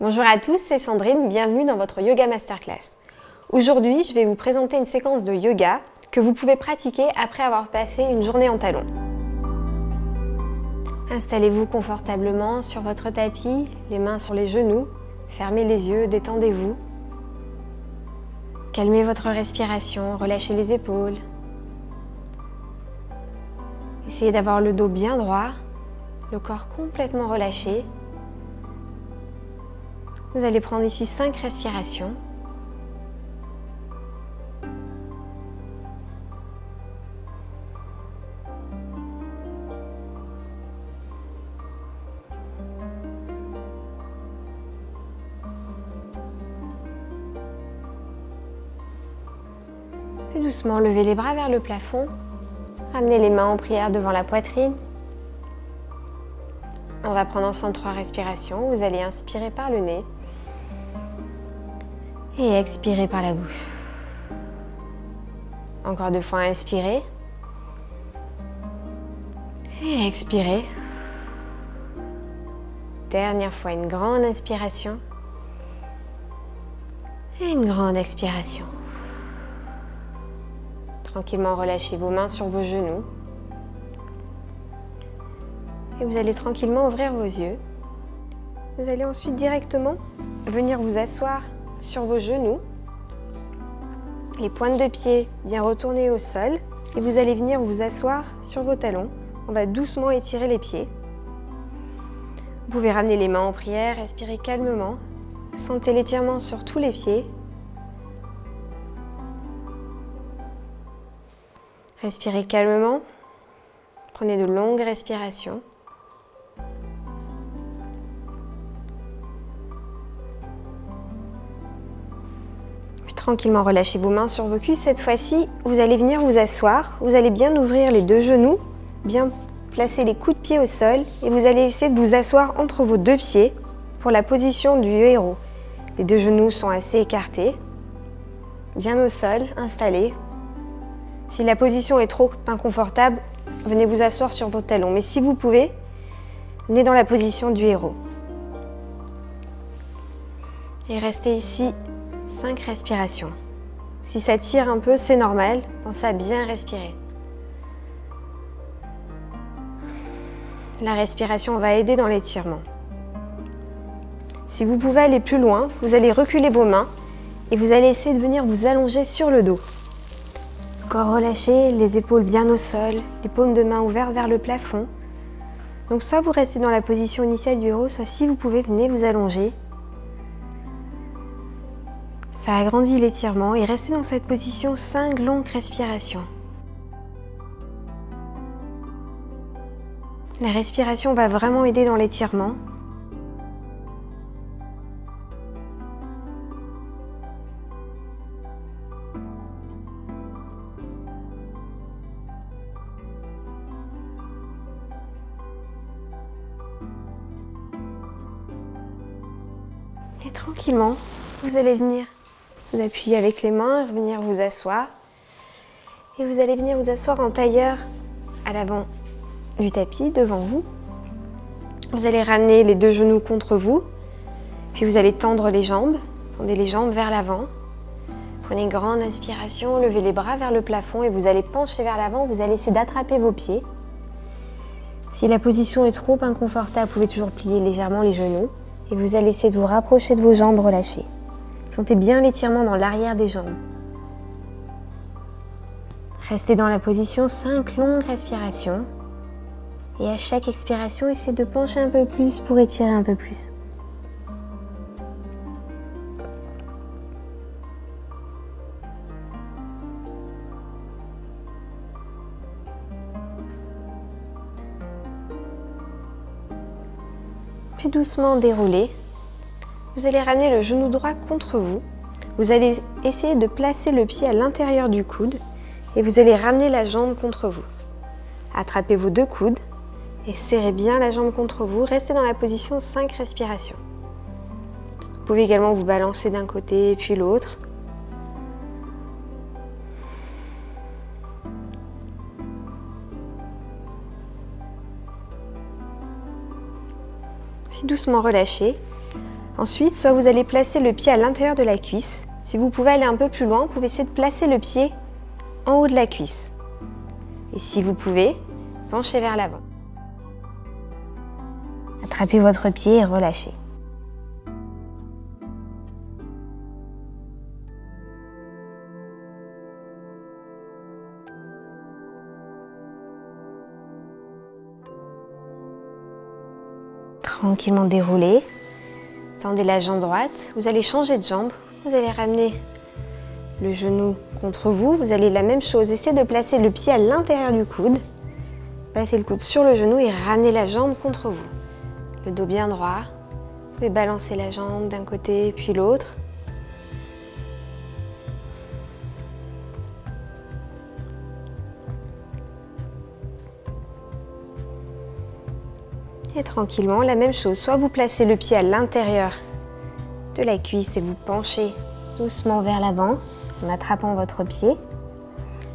Bonjour à tous, c'est Sandrine, bienvenue dans votre Yoga Masterclass. Aujourd'hui, je vais vous présenter une séquence de yoga que vous pouvez pratiquer après avoir passé une journée en talons. Installez-vous confortablement sur votre tapis, les mains sur les genoux, fermez les yeux, détendez-vous. Calmez votre respiration, relâchez les épaules. Essayez d'avoir le dos bien droit, le corps complètement relâché. Vous allez prendre ici 5 respirations. Puis doucement, levez les bras vers le plafond. Ramenez les mains en prière devant la poitrine. On va prendre ensemble 3 respirations. Vous allez inspirer par le nez et expirer par la bouche. Encore 2 fois, inspirez et expirez. Dernière fois, une grande inspiration et une grande expiration. Tranquillement, relâchez vos mains sur vos genoux. Et vous allez tranquillement ouvrir vos yeux. Vous allez ensuite directement venir vous asseoir sur vos genoux. Les pointes de pied bien retournées au sol. Et vous allez venir vous asseoir sur vos talons. On va doucement étirer les pieds. Vous pouvez ramener les mains en prière, respirez calmement. Sentez l'étirement sur tous les pieds. Respirez calmement. Prenez de longues respirations. Puis tranquillement relâchez vos mains sur vos cuisses. Cette fois-ci, vous allez venir vous asseoir. Vous allez bien ouvrir les 2 genoux, bien placer les coups de pied au sol et vous allez essayer de vous asseoir entre vos 2 pieds pour la position du héros. Les 2 genoux sont assez écartés, bien au sol, installés. Si la position est trop inconfortable, venez vous asseoir sur vos talons. Mais si vous pouvez, venez dans la position du héros. Et restez ici 5 respirations. Si ça tire un peu, c'est normal. Pensez à bien respirer. La respiration va aider dans l'étirement. Si vous pouvez aller plus loin, vous allez reculer vos mains et vous allez essayer de venir vous allonger sur le dos. Corps relâché, les épaules bien au sol, les paumes de main ouvertes vers le plafond. Donc soit vous restez dans la position initiale du héros, soit si vous pouvez, venez vous allonger. Ça agrandit l'étirement et restez dans cette position 5 longues respirations. La respiration va vraiment aider dans l'étirement. Et tranquillement, vous allez venir vous appuyer avec les mains, venir vous asseoir. Et vous allez venir vous asseoir en tailleur à l'avant du tapis, devant vous. Vous allez ramener les 2 genoux contre vous. Puis vous allez tendre les jambes. Tendez les jambes vers l'avant. Prenez une grande inspiration, levez les bras vers le plafond et vous allez pencher vers l'avant. Vous allez essayer d'attraper vos pieds. Si la position est trop inconfortable, vous pouvez toujours plier légèrement les genoux. Et vous allez essayer de vous rapprocher de vos jambes relâchées. Sentez bien l'étirement dans l'arrière des jambes. Restez dans la position 5 longues respirations. Et à chaque expiration, essayez de pencher un peu plus pour étirer un peu plus. Puis doucement déroulez. Vous allez ramener le genou droit contre vous. Vous allez essayer de placer le pied à l'intérieur du coude et vous allez ramener la jambe contre vous. Attrapez vos 2 coudes et serrez bien la jambe contre vous. Restez dans la position 5 respirations. Vous pouvez également vous balancer d'un côté puis l'autre. Puis doucement relâchez. Ensuite, soit vous allez placer le pied à l'intérieur de la cuisse. Si vous pouvez aller un peu plus loin, vous pouvez essayer de placer le pied en haut de la cuisse. Et si vous pouvez, penchez vers l'avant. Attrapez votre pied et relâchez. Tranquillement déroulez. Tendez la jambe droite. Vous allez changer de jambe. Vous allez ramener le genou contre vous. Vous allez la même chose. Essayez de placer le pied à l'intérieur du coude. Passez le coude sur le genou et ramenez la jambe contre vous. Le dos bien droit. Vous pouvez balancer la jambe d'un côté puis l'autre. Et tranquillement, la même chose. Soit vous placez le pied à l'intérieur de la cuisse et vous penchez doucement vers l'avant en attrapant votre pied.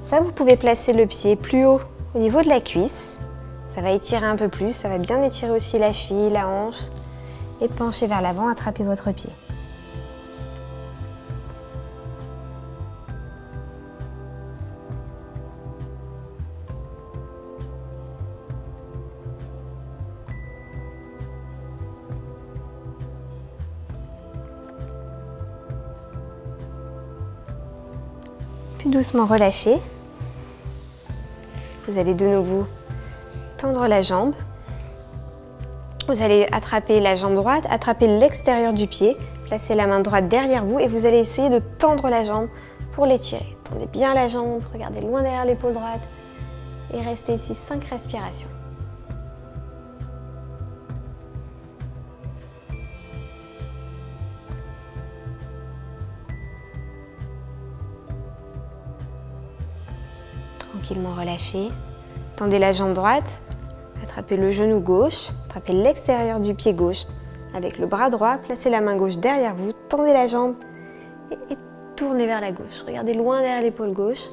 Soit vous pouvez placer le pied plus haut au niveau de la cuisse. Ça va étirer un peu plus, ça va bien étirer aussi la cheville, la hanche. Et penchez vers l'avant, attrapez votre pied. Puis doucement relâcher. Vous allez de nouveau tendre la jambe. Vous allez attraper la jambe droite, attraper l'extérieur du pied, placer la main droite derrière vous et vous allez essayer de tendre la jambe pour l'étirer. Tendez bien la jambe, regardez loin derrière l'épaule droite et restez ici 5 respirations. Tranquillement relâchez. Tendez la jambe droite, attrapez le genou gauche, attrapez l'extérieur du pied gauche avec le bras droit, placez la main gauche derrière vous, tendez la jambe et tournez vers la gauche. Regardez loin derrière l'épaule gauche.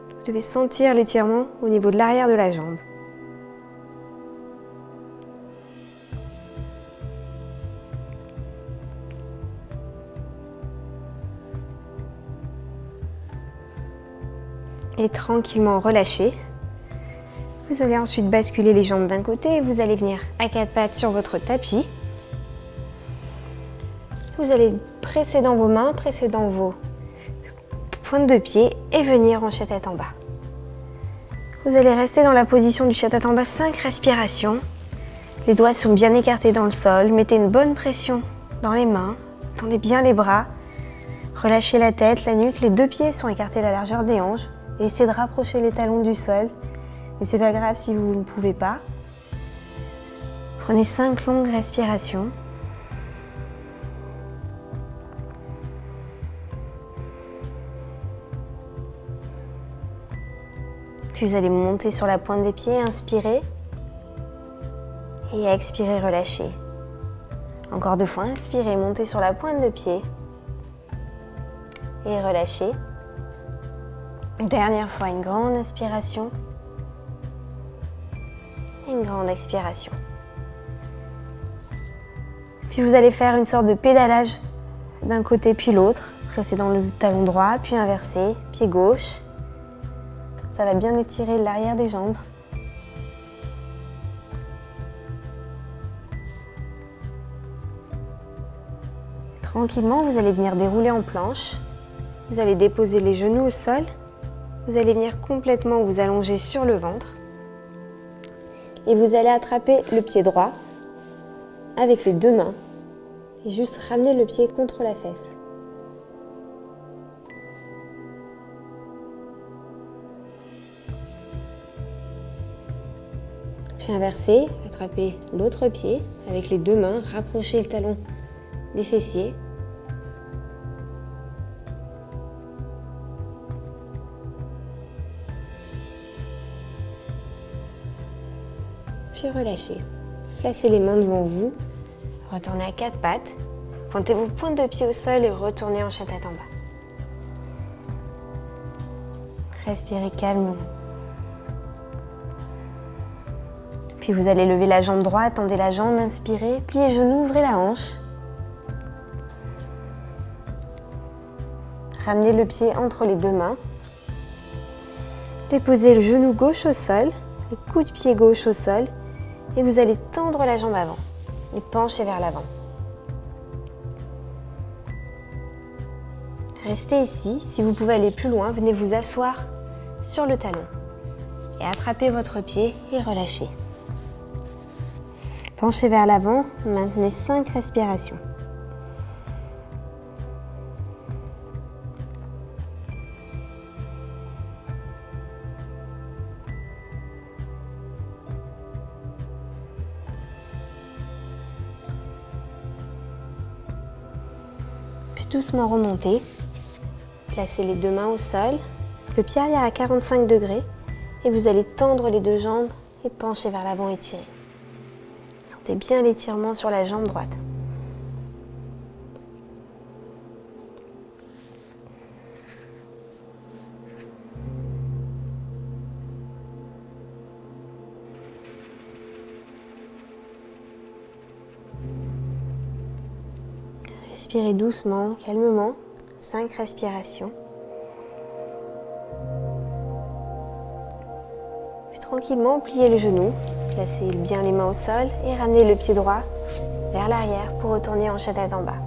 Vous devez sentir l'étirement au niveau de l'arrière de la jambe. Et tranquillement relâcher. Vous allez ensuite basculer les jambes d'un côté et vous allez venir à 4 pattes sur votre tapis. Vous allez presser dans vos mains, presser dans vos pointes de pied et venir en chat tête en bas. Vous allez rester dans la position du chat tête en bas 5 respirations. Les doigts sont bien écartés dans le sol. Mettez une bonne pression dans les mains. Tendez bien les bras. Relâchez la tête, la nuque. Les 2 pieds sont écartés à la largeur des hanches. Et essayez de rapprocher les talons du sol. Mais c'est pas grave si vous ne pouvez pas. Prenez 5 longues respirations. Puis vous allez monter sur la pointe des pieds, inspirez. Et expirez, relâchez. Encore 2 fois, inspirez, montez sur la pointe de pied. Et relâchez. Dernière fois, une grande inspiration. Et une grande expiration. Puis vous allez faire une sorte de pédalage d'un côté puis l'autre. Pressez dans le talon droit, puis inversé, pied gauche. Ça va bien étirer l'arrière des jambes. Tranquillement, vous allez venir dérouler en planche. Vous allez déposer les genoux au sol. Vous allez venir complètement vous allonger sur le ventre. Et vous allez attraper le pied droit avec les 2 mains. Et juste ramener le pied contre la fesse. Puis inverser, attrapez l'autre pied avec les 2 mains, rapprochez le talon des fessiers. Puis relâchez. Placez les mains devant vous, retournez à 4 pattes, pointez vos pointes de pied au sol et retournez en chat tête en bas. Respirez calmement. Puis vous allez lever la jambe droite, tendez la jambe, inspirez, pliez les genoux, ouvrez la hanche. Ramenez le pied entre les deux mains. Déposez le genou gauche au sol, le coup de pied gauche au sol et vous allez tendre la jambe avant et pencher vers l'avant. Restez ici. Si vous pouvez aller plus loin, venez vous asseoir sur le talon et attrapez votre pied et relâchez. Penchez vers l'avant, maintenez 5 respirations. Puis doucement remontez. Placez les deux mains au sol, le pied arrière à 45 degrés et vous allez tendre les deux jambes et pencher vers l'avant et tirer. Sentez bien l'étirement sur la jambe droite. Respirez doucement, calmement. 5 respirations. Puis tranquillement, pliez le genou, placez bien les mains au sol et ramenez le pied droit vers l'arrière pour retourner en tête en bas.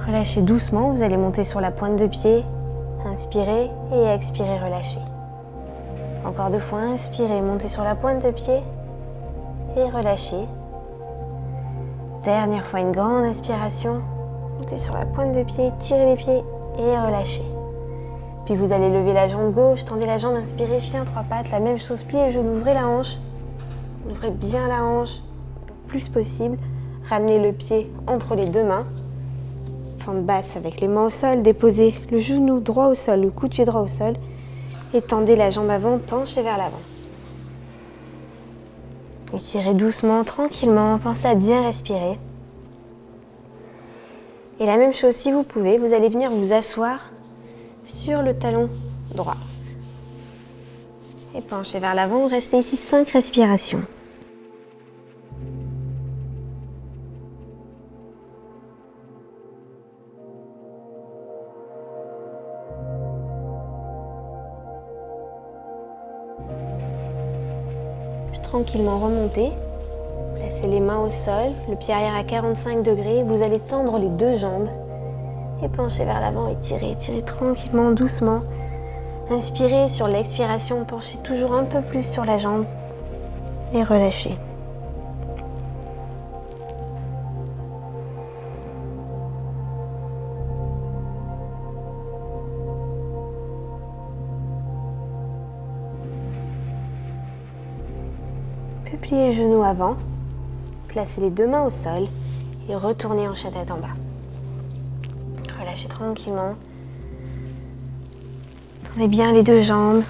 Relâchez doucement, vous allez monter sur la pointe de pied. Inspirez et expirez, relâchez. Encore 2 fois, inspirez, montez sur la pointe de pied et relâchez. Dernière fois, une grande inspiration. Montez sur la pointe de pied, tirez les pieds et relâchez. Puis vous allez lever la jambe gauche, tendez la jambe, inspirez, chien 3 pattes. La même chose, pliez le genou, ouvrez la hanche. Ouvrez bien la hanche le plus possible. Ramenez le pied entre les deux mains. Fente basse avec les mains au sol. Déposez le genou droit au sol, le coup de pied droit au sol. Et tendez la jambe avant, penchez vers l'avant. Étirez doucement, tranquillement, pensez à bien respirer. Et la même chose, si vous pouvez, vous allez venir vous asseoir sur le talon droit. Et penchez vers l'avant, restez ici 5 respirations. Puis tranquillement remontez. Placez les mains au sol, le pied arrière à 45 degrés. Vous allez tendre les deux jambes et pencher vers l'avant et tirez. Tirez tranquillement, doucement. Inspirez sur l'expiration, penchez toujours un peu plus sur la jambe et relâchez. Puis pliez le genou avant. Placez les deux mains au sol et retournez en tête en bas. Relâchez tranquillement. Tendez bien les deux jambes.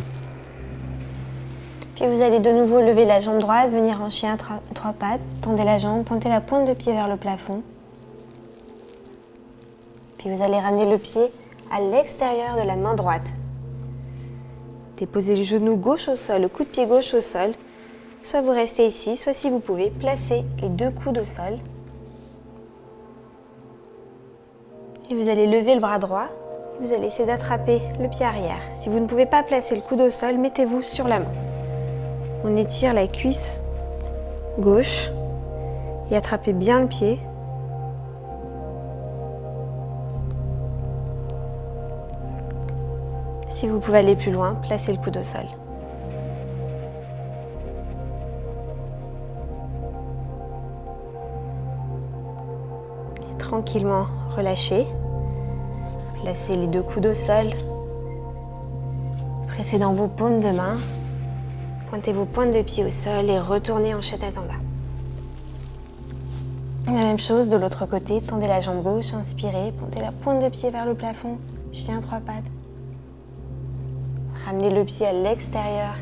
Puis vous allez de nouveau lever la jambe droite, venir en chien 3 pattes. Tendez la jambe, pointez la pointe de pied vers le plafond. Puis vous allez ramener le pied à l'extérieur de la main droite. Déposez le genou gauche au sol, le coup de pied gauche au sol. Soit vous restez ici, soit si vous pouvez, placez les deux coudes au sol. Et vous allez lever le bras droit. Vous allez essayer d'attraper le pied arrière. Si vous ne pouvez pas placer le coude au sol, mettez-vous sur la main. On étire la cuisse gauche et attrapez bien le pied. Si vous pouvez aller plus loin, placez le coude au sol. Tranquillement relâchez. Placez les deux coudes au sol. Pressez dans vos paumes de main. Pointez vos pointes de pied au sol et retournez en tête en bas. La même chose de l'autre côté. Tendez la jambe gauche, inspirez. Pointez la pointe de pied vers le plafond. Chien 3 pattes. Ramenez le pied à l'extérieur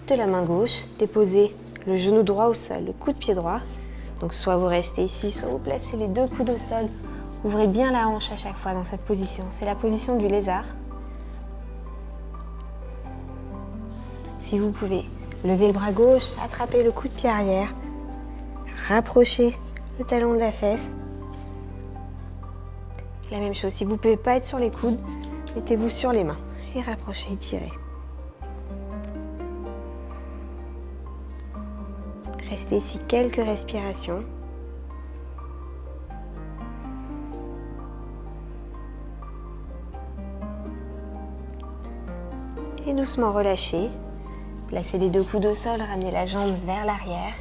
de la main gauche. Déposez le genou droit au sol, le coup de pied droit. Donc soit vous restez ici, soit vous placez les deux coudes au sol. Ouvrez bien la hanche à chaque fois dans cette position. C'est la position du lézard. Si vous pouvez, levez le bras gauche, attrapez le coup de pied arrière. Rapprochez le talon de la fesse. La même chose, si vous ne pouvez pas être sur les coudes, mettez-vous sur les mains et rapprochez, étirez. Restez ici quelques respirations. Et doucement relâchez. Placez les deux coudes au sol, ramenez la jambe vers l'arrière.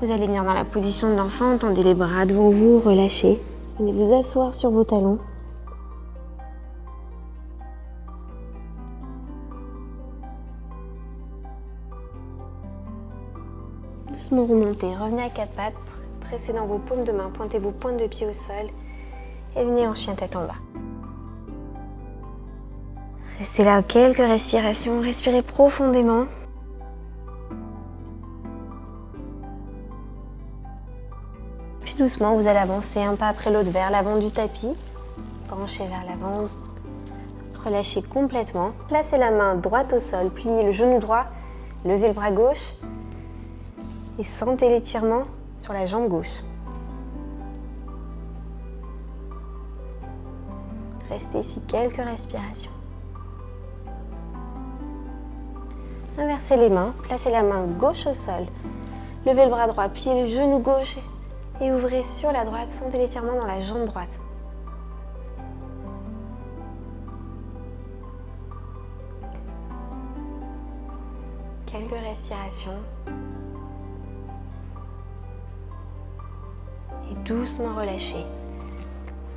Vous allez venir dans la position de l'enfant, tendez les bras devant vous, relâchez. Venez vous asseoir sur vos talons. Doucement remontez, revenez à quatre pattes, pressez dans vos paumes de main, pointez vos pointes de pied au sol et venez en chien tête en bas. Restez là quelques respirations, respirez profondément. Puis doucement, vous allez avancer un pas après l'autre vers l'avant du tapis. Penchez vers l'avant, relâchez complètement. Placez la main droite au sol, pliez le genou droit, levez le bras gauche et sentez l'étirement sur la jambe gauche. Restez ici quelques respirations. Inversez les mains, placez la main gauche au sol, levez le bras droit, pliez le genou gauche et ouvrez sur la droite, sentez l'étirement dans la jambe droite. Quelques respirations. Et doucement relâchez.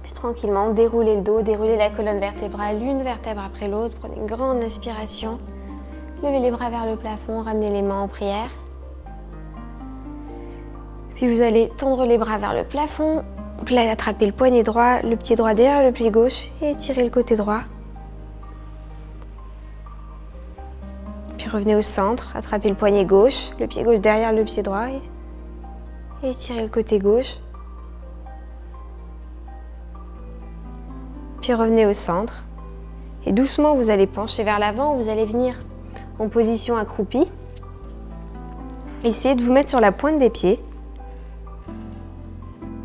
Puis tranquillement, déroulez le dos, déroulez la colonne vertébrale, une vertèbre après l'autre. Prenez une grande inspiration. Levez les bras vers le plafond, ramenez les mains en prière. Puis vous allez tendre les bras vers le plafond, attraper le poignet droit, le pied droit derrière le pied gauche et étirer le côté droit. Puis revenez au centre, attrapez le poignet gauche, le pied gauche derrière le pied droit et étirez le côté gauche. Puis revenez au centre et doucement vous allez pencher vers l'avant, vous allez venir en position accroupie. Essayez de vous mettre sur la pointe des pieds.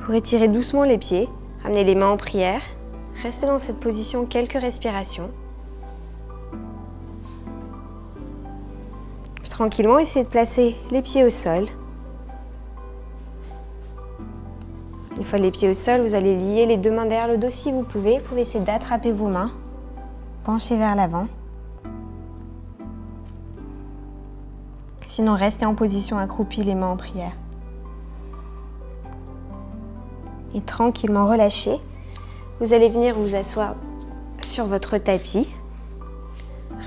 Vous retirez doucement les pieds, ramenez les mains en prière, restez dans cette position quelques respirations. Puis tranquillement, essayez de placer les pieds au sol. Une fois les pieds au sol, vous allez lier les deux mains derrière le dos si vous pouvez. Vous pouvez essayer d'attraper vos mains, pencher vers l'avant. Sinon, restez en position accroupie, les mains en prière. Et tranquillement relâchez. Vous allez venir vous asseoir sur votre tapis.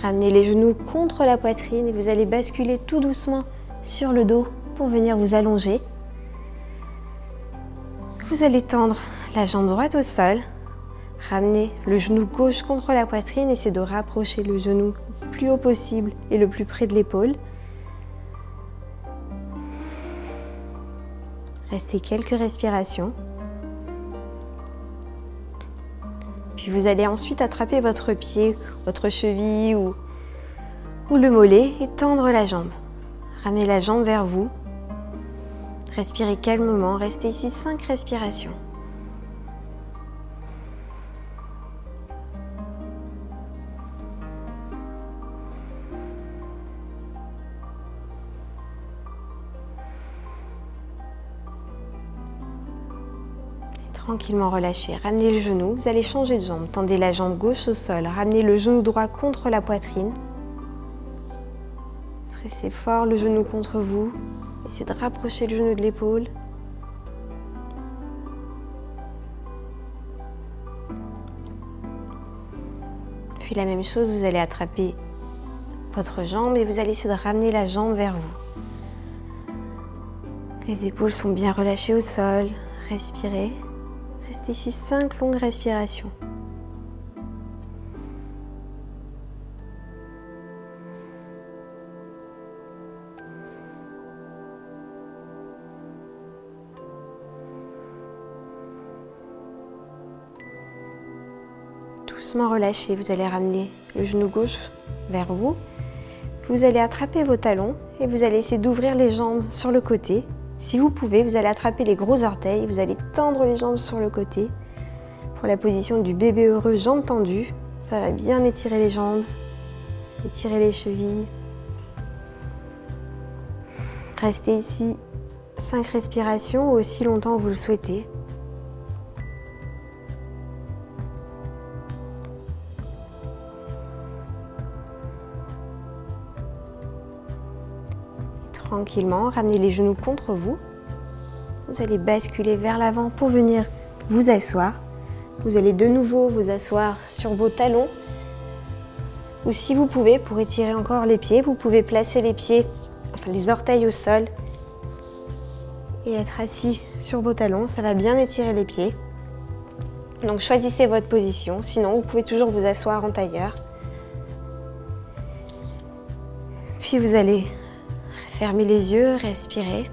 Ramenez les genoux contre la poitrine et vous allez basculer tout doucement sur le dos pour venir vous allonger. Vous allez tendre la jambe droite au sol. Ramenez le genou gauche contre la poitrine. Essayez de rapprocher le genou le plus haut possible et le plus près de l'épaule. Restez quelques respirations. Puis vous allez ensuite attraper votre pied, votre cheville ou le mollet et tendre la jambe. Ramenez la jambe vers vous. Respirez calmement, restez ici 5 respirations. Tranquillement relâchez, ramenez le genou, vous allez changer de jambe, tendez la jambe gauche au sol, ramenez le genou droit contre la poitrine. Pressez fort le genou contre vous, essayez de rapprocher le genou de l'épaule. Puis la même chose, vous allez attraper votre jambe et vous allez essayer de ramener la jambe vers vous. Les épaules sont bien relâchées au sol, respirez. Restez ici 5 longues respirations. Doucement relâchez, vous allez ramener le genou gauche vers vous. Vous allez attraper vos talons et vous allez essayer d'ouvrir les jambes sur le côté. Si vous pouvez, vous allez attraper les gros orteils, vous allez tendre les jambes sur le côté. pour la position du bébé heureux, jambes tendues. Ça va bien étirer les jambes, étirer les chevilles. Restez ici 5 respirations, aussi longtemps que vous le souhaitez. Tranquillement, ramenez les genoux contre vous. Vous allez basculer vers l'avant pour venir vous asseoir. Vous allez de nouveau vous asseoir sur vos talons. Ou si vous pouvez, pour étirer encore les pieds, vous pouvez placer les pieds, enfin les orteils au sol et être assis sur vos talons. Ça va bien étirer les pieds. Donc choisissez votre position. Sinon, vous pouvez toujours vous asseoir en tailleur. Puis vous allez fermer les yeux, respirer.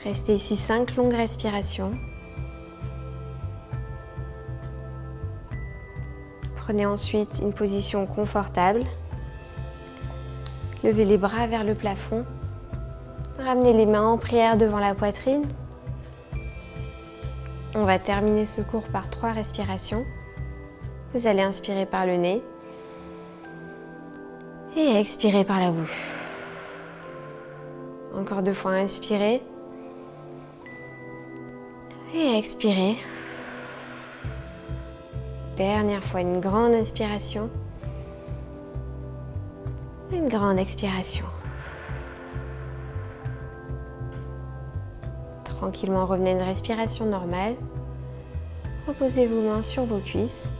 Restez ici 5 longues respirations. Prenez ensuite une position confortable. Levez les bras vers le plafond. Ramenez les mains en prière devant la poitrine. On va terminer ce cours par 3 respirations. Vous allez inspirer par le nez et expirer par la bouche. Encore 2 fois, inspirez et expirez. Dernière fois, une grande inspiration, une grande expiration. Tranquillement, revenez à une respiration normale. Reposez vos mains sur vos cuisses.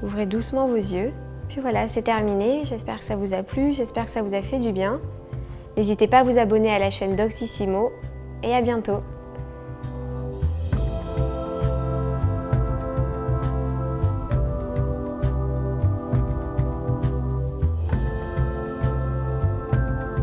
Ouvrez doucement vos yeux. Puis voilà, c'est terminé. J'espère que ça vous a plu, j'espère que ça vous a fait du bien. N'hésitez pas à vous abonner à la chaîne Doctissimo et à bientôt.